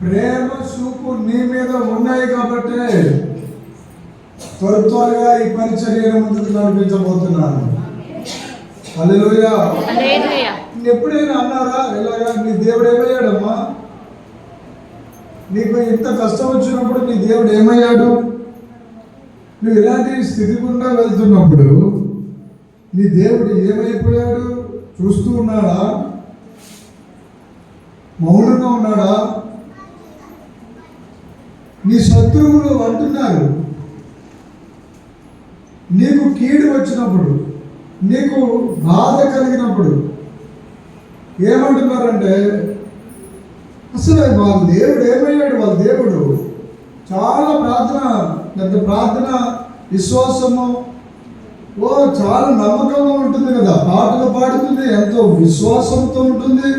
ప్రేమ చూపు నీ మీద ఉన్నాయి కాబట్టి త్వరగా ఈ పరిచర్యను ముందుకు నడిపించబోతున్నాను. హల్లెలూయా. ఎప్పుడైనా అన్నారా ఇలాగా నీ దేవుడు ఏమయ్యాడమ్మా? నీకు ఇంత కష్టం వచ్చినప్పుడు నీ దేవుడు ఏమయ్యాడు? నువ్వు ఇలాంటి స్థితి గుండా వెళ్తున్నప్పుడు నీ దేవుడు ఏమైపోయాడు? చూస్తూ ఉన్నాడా? మౌనంగా ఉన్నాడా? నీ శత్రువులు అంటున్నారు, నీకు కీడు వచ్చినప్పుడు, నీకు బాధ కలిగినప్పుడు ఏమంటున్నారంటే అసలు వాళ్ళ దేవుడు ఏమయ్యాడు? వాళ్ళ దేవుడు చాలా పెద్ద ప్రార్థన, విశ్వాసము, చాలా నమ్మకంగా ఉంటుంది కదా, పాటలు పాడుతుంది, ఎంతో విశ్వాసంతో ఉంటుంది.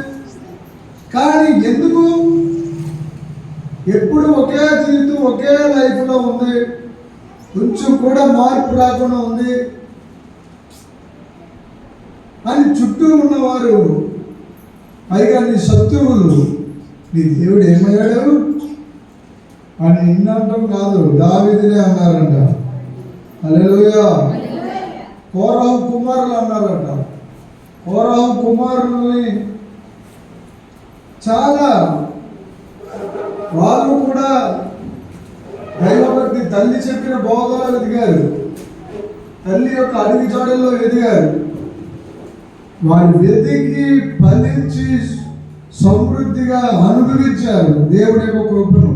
కానీ ఎందుకు ఎప్పుడు ఒకే జీవితం, ఒకే లైఫ్లో ఉంది, కొంచెం కూడా మార్పు రాకుండా ఉంది అని చుట్టూ ఉన్నవారు, పైగా నీ శత్రువులు నీ దేవుడు ఏమయ్యాడు అని నిన్నంటాం కాదు, దావీదునే అన్నారంట. హల్లెలూయా. కోరహు కుమారులు అన్నారంట. కోరహు కుమారుల్ని చాలా వాళ్ళు కూడా దైవభక్తి, తల్లి చెప్పిన బోధలో ఎదిగారు, తల్లి యొక్క అడుగు జాడల్లో ఎదిగారు. వారు వెతికి ఫలించి సమృద్ధిగా అనుభవించారు దేవుడి యొక్క కృపను.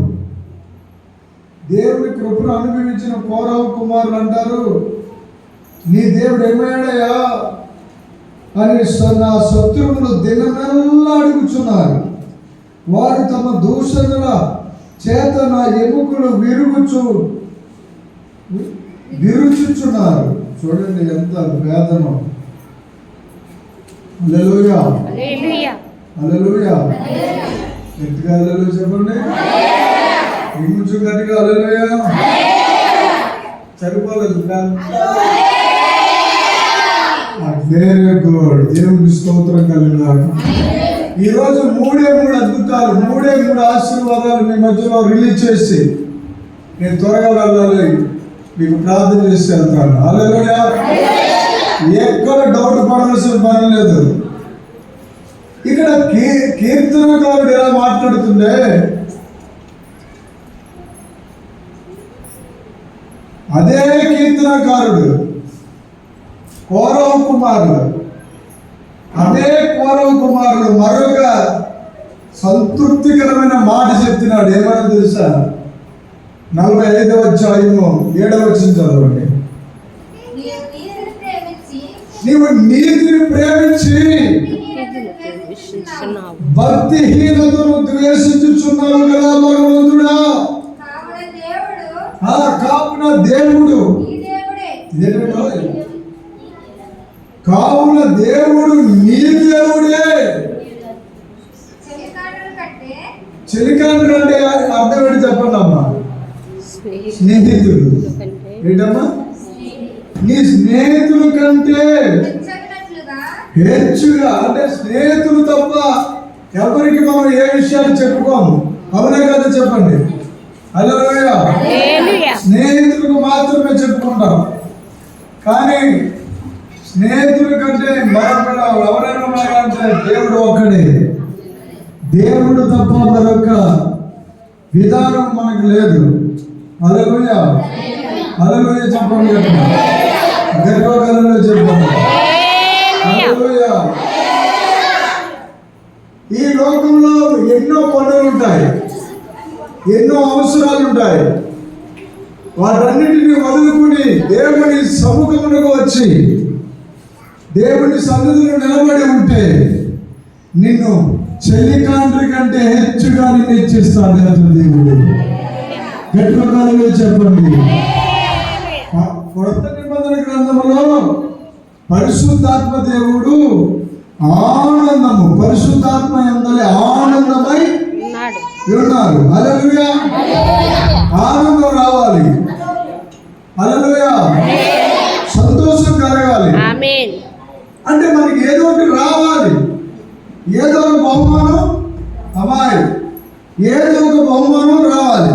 దేవుడి కృపను అనుభవించిన కోరహు కుమారులు అంటారు, నీ దేవుడు ఏమయ్యాడయ్యా అని నా శత్రువులు దినమెల్లా అడుగుచున్నారు. వారు తమ దూషణల చేత నా ఎముకలు విరుచుచున్నారు. చూడండి ఎంత వేదన. హల్లెలూయా. హల్లెలూయా. గట్టిగా హల్లెలూయా చెప్పండి. ఇంకొంచెం గట్టిగా హల్లెలూయా. సరిపోలేదు. Very good. దేవుని స్తోత్రం కలిగినాడు. ఈరోజు మూడే ఆశీర్వాదాలు మీ మధ్యలో రిలీజ్ చేసి నేను త్వరగా వెళ్ళాలి, మీకు ప్రార్థన చేసి వెళ్తాను. హల్లెలూయా. ఎక్కడ డౌట్ పడాల్సిన పని లేదు. ఇక్కడ కీర్తనకారుడు ఎలా మాట్లాడుతుండే, అదే కీర్తనకారుడు కోరహు కుమారుడు, అదే కోరహు కుమారుడు మరొక సంతృప్తికరమైన మాట చెప్తున్నాడు. ఏమన్నా తెలుసా? 45వ అధ్యాయము 7వ వచనం చదవండి. నీవు నీతిని ప్రేమించి భక్తిహీనతను ద్వేషించుచున్నావు కదా భగవంతుడా. కావున దేవుడు నీ దేవుడే. చెలికాండ్రు అంటే అర్థం ఏంటి చెప్పండి అమ్మా? స్నేహితుడు. ఏంటమ్మా? నీ స్నేహితుల కంటే హెచ్చుగా, అంటే స్నేహితులు తప్ప ఎవరికి మనం ఏ విషయాలు చెప్పుకోము. అవునే కదా చెప్పండి. హల్లెలూయా. స్నేహితులకు మాత్రమే చెప్పుకుంటాం. కానీ స్నేహితుల కంటే మరొకరు ఎవరైనా ఉన్నారంటే దేవుడు ఒక్కడే. దేవుడు తప్ప మరొక విధానం మనకు లేదు. హల్లెలూయా. హల్లెలూయా చెప్పండి. గర్వకాలంలో చెప్పండి. హల్లెలూయా. ఈ లోకంలో ఎన్నో పనులు ఉంటాయి, ఎన్నో అవసరాలు ఉంటాయి. వాటన్నిటిని వదులుకుని దేవుని సముఖమునకు వచ్చి దేవుని సన్నిధిలో నిలబడి ఉంటే నిన్ను చెల్లికాండ్రి కంటే హెచ్చుగా నిన్ను హెచ్చిస్తాడు దేవుడు. గట్టిగా చెప్పండి. కొత్త నిబంధన గ్రంథంలో పరిశుద్ధాత్మ దేవుడు ఆనందము, పరిశుద్ధాత్మ యందలి ఆనందమై ఉన్నారు. హల్లెలూయా. ఆనందం రావాలి. హల్లెలూయా. సంతోషం కలగాలి. అంటే మనకి ఏదో ఒకటి రావాలి, ఏదో ఒక బహుమానం. అమ్మాయి ఏదో ఒక బహుమానం రావాలి.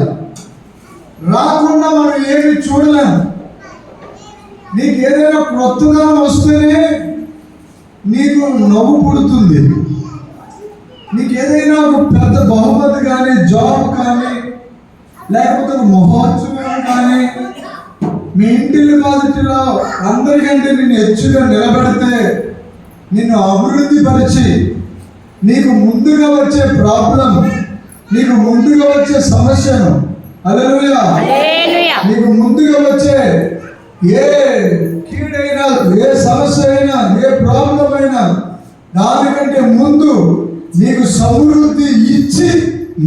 రాకుండా మనం ఏమి చూడలేము. నీకు ఏదైనా కొత్తగా వస్తేనే నీకు నవ్వు పుడుతుంది. నీకు ఏదైనా ఒక పెద్ద బహుమతి కానీ, జాబ్ కానీ, లేకపోతే ఒక మహోత్సవం కానీ, మీ ఇంటిని మొదటిలో అందరికంటే నిన్ను హెచ్చుగా నిలబెడితే, నిన్ను అభివృద్ధి పరిచి, నీకు ముందుగా వచ్చే ప్రాబ్లం, నీకు ముందుగా వచ్చే సమస్యను, హల్లెలూయా, నీకు ముందుగా వచ్చే ఏ కీడైనా, ఏ సమస్య అయినా, ఏ ప్రాబ్లం అయినా, దానికంటే ముందు నీకు సమృద్ధి ఇచ్చి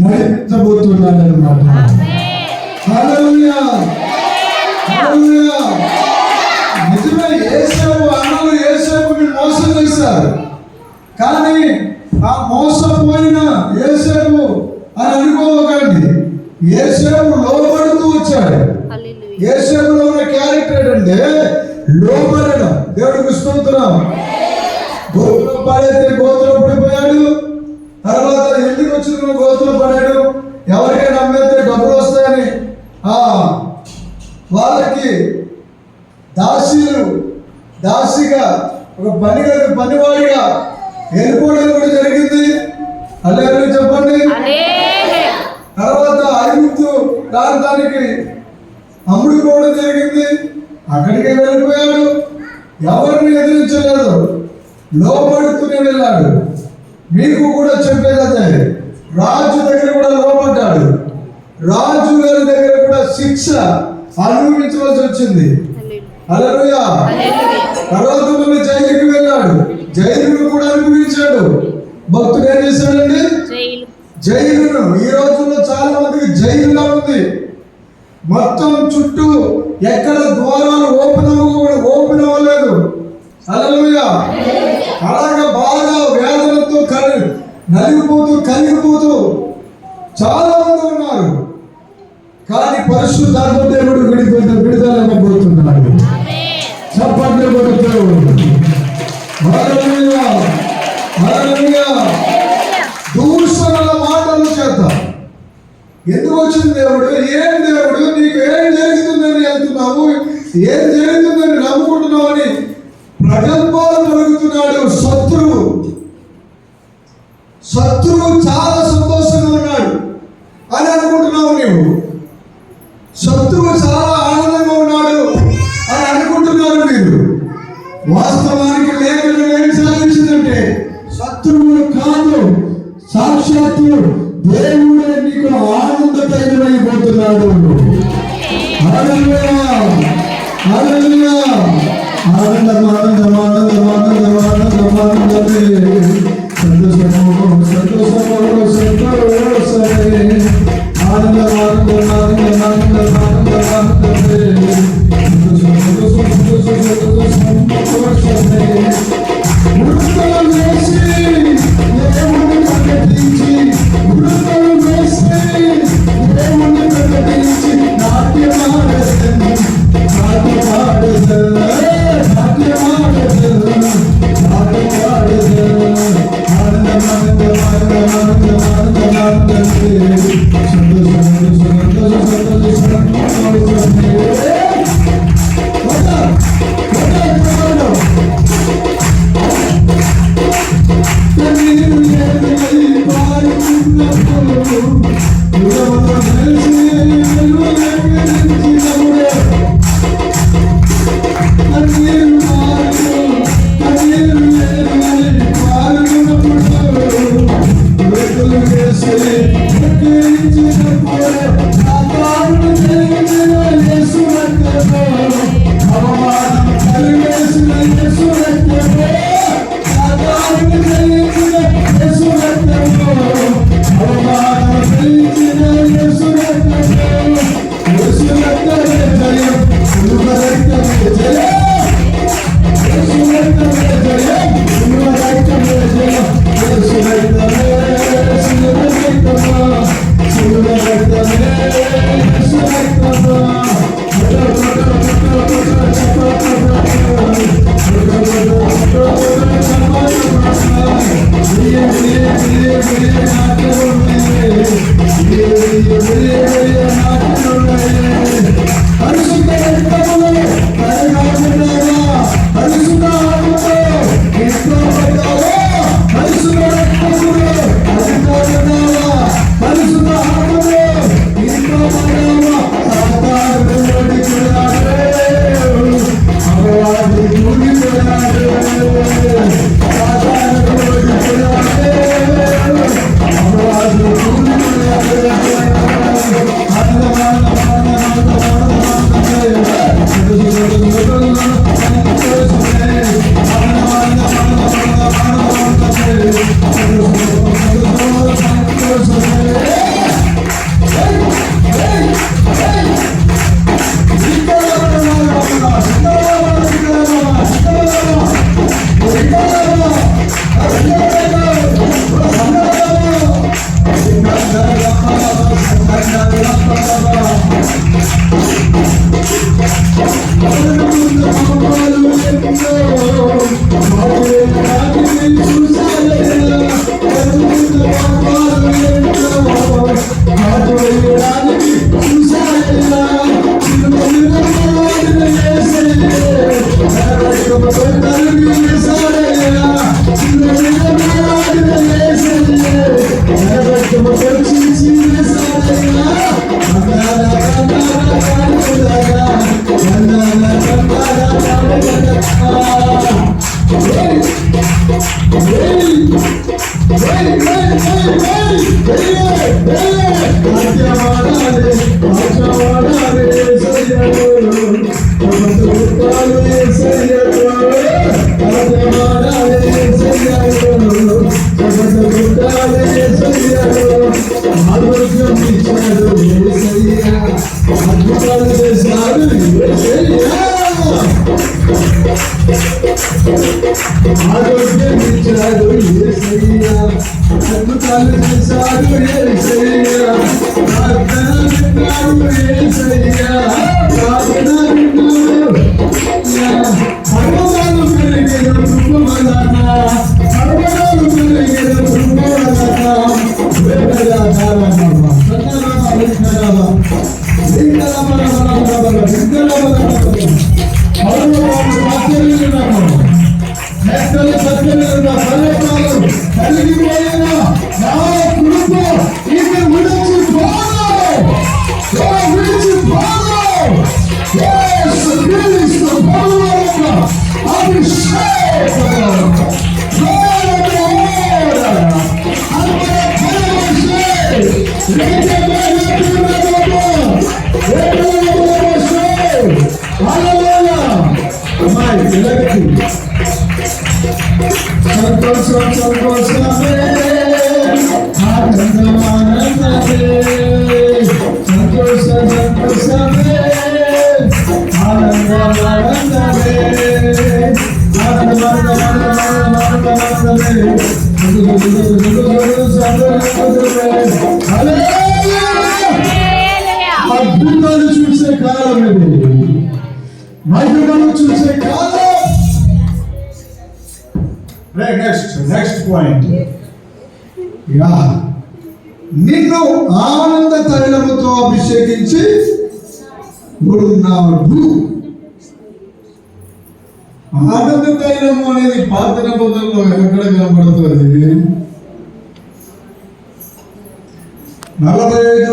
నడిపించబోతున్నాడన్నమాట. హల్లెలూయా, హల్లెలూయా. నిజమే, యేసేపు అన్నలు యేసేపుని మోసం చేశారు. కానీ ఆ మోసపోయిన యేసేపు అని అనుకోకండి. యేసేపు లోబడుతూ వచ్చాడు. యేసేపులో ఉన్న క్యారెక్టర్ అంటే లోబడడం. దేవుడికి స్తోత్రం. గోతులో పడైతే గోతులో పడిపోయాడు. తర్వాత ఎందుకు వచ్చిన గోతులో పడాడు. ఎవరికైనా అమ్మేస్తే డబ్బులు వస్తాయని వాళ్ళకి దాసిగా ఒక పనివాడిగా వెళ్ళిపోవడం కూడా జరిగింది. హల్లెలూయా చెప్పండి. తర్వాత ఐగుప్తు ప్రాంతానికి అమ్ముడుకోవడం జరిగింది. అక్కడికి వెళ్ళిపోయాడు. ఎవరిని ఎదిరించలేదు, లోపడుతూనే వెళ్ళాడు. మీకు కూడా చెప్పేది అదే. రాజు దగ్గర కూడా లోపడ్డాడు. రాజు గారి దగ్గర కూడా శిక్ష అనుభవించవలసి వచ్చింది. హల్లెలూయా. తర్వాత మళ్ళీ జైలుకి వెళ్ళాడు. జైలును కూడా అనుభవించాడు. భక్తుడు ఏం చేశాడండి? జైలును. ఈ రోజుల్లో చాలా మందికి జైలుగా ఉంది. మొత్తం చుట్టూ ఎక్కడ ద్వారాలు ఓపెన్ అవ్వలేదు. హల్లెలూయా. అలాగే బాగా వేదనతో కలిగిపోతూ చాలా మంది ఉన్నారు. కానీ పరిశుద్ధాత్మ దేవుడు విడుదలైపోతున్నాడు. చప్పట్లు కొడుతూ హల్లెలూయా, హల్లెలూయా. దూషణల మాటల చేత ఎందుకు వచ్చింది దేవుడు? ఏం దేవుడు నీకు ఏం జరుగుతుందని వెళ్తున్నావు, ఏం జరుగుతుందని నమ్ముకుంటున్నావు అని ప్రగల్భాలు పలుకుతున్నాడు శత్రువు చాలా సంతోషంగా ఉన్నాడు అని అనుకుంటున్నావు నీవు. శత్రువు చాలా ఆనందంగా ఉన్నాడు అని అనుకుంటున్నారు మీరు. వాస్తవానికి లేఖనం ఏం సాధించిందంటే శత్రువులు కాదు, సాక్షాత్తు దేవుడే నీకు ఆనందకరమైపోతున్నాడు. హల్లెలూయా, హల్లెలూయా. ఆనందం ఆనందం ఆనందం ఆనందం ఆనందం ఆనందమే. సంతోషము సంతోషము సంతోషమే. ఆనందం ఆనందం ఆనందం ఆనందం ఆనందం ఆనందమే. సంతోషం సంతోషం సంతోషమే. ఉడుతలు వేసి దేవుని ప్రకటించి, ఉడుతలు వేసి దేవుని ప్రకటించి నాట్యమాడేదను, నాట్యమాడేదను, నాట్యమాడేదను, నాట్యమాడేదను. ఆనందం ఆనందం ఆనందం ఆనందం ఆనందం ఆనందమే. సంతోషం సంతోషం సంతోషం సంతోషమే. Yeah. ఆరోగ్యమిచ్చాడు యేసయ్యా, అద్భుతాలు చేశాడు యేసయ్యా, ప్రార్థన విన్నాడు యేసయ్యా, ప్రార్థన విన్నాడు. పర్వతాలు పెరిగిన కృపవలన, పర్వతాలు పెరిగిన కృపవలన, నెక్కలు సత్యమైన పర్వతాలు కలిగిపోయిన నా కృప ఇది విడిచిపోదు, విడిచిపోదు. యేసు క్రీస్తు బలమైన అభిషేకం సంతోషం సంతోషమే, ఆనందం ఆనందమే, సంతోష సంతోషమే, ఆనందం ఆనందమే, ఆనందం ఆనందమే. అద్భుతాలు చూసే కాలం ఇది, మహిమను చూసే కాలం. నెక్స్ట్ పాయింట్, నిన్ను ఆనంద తైలముతో అభిషేకించి ఉన్నాడు. ఆనంద తైలము అనేది పాత నిబంధనలో ఎక్కడ కనబడుతుంది? 45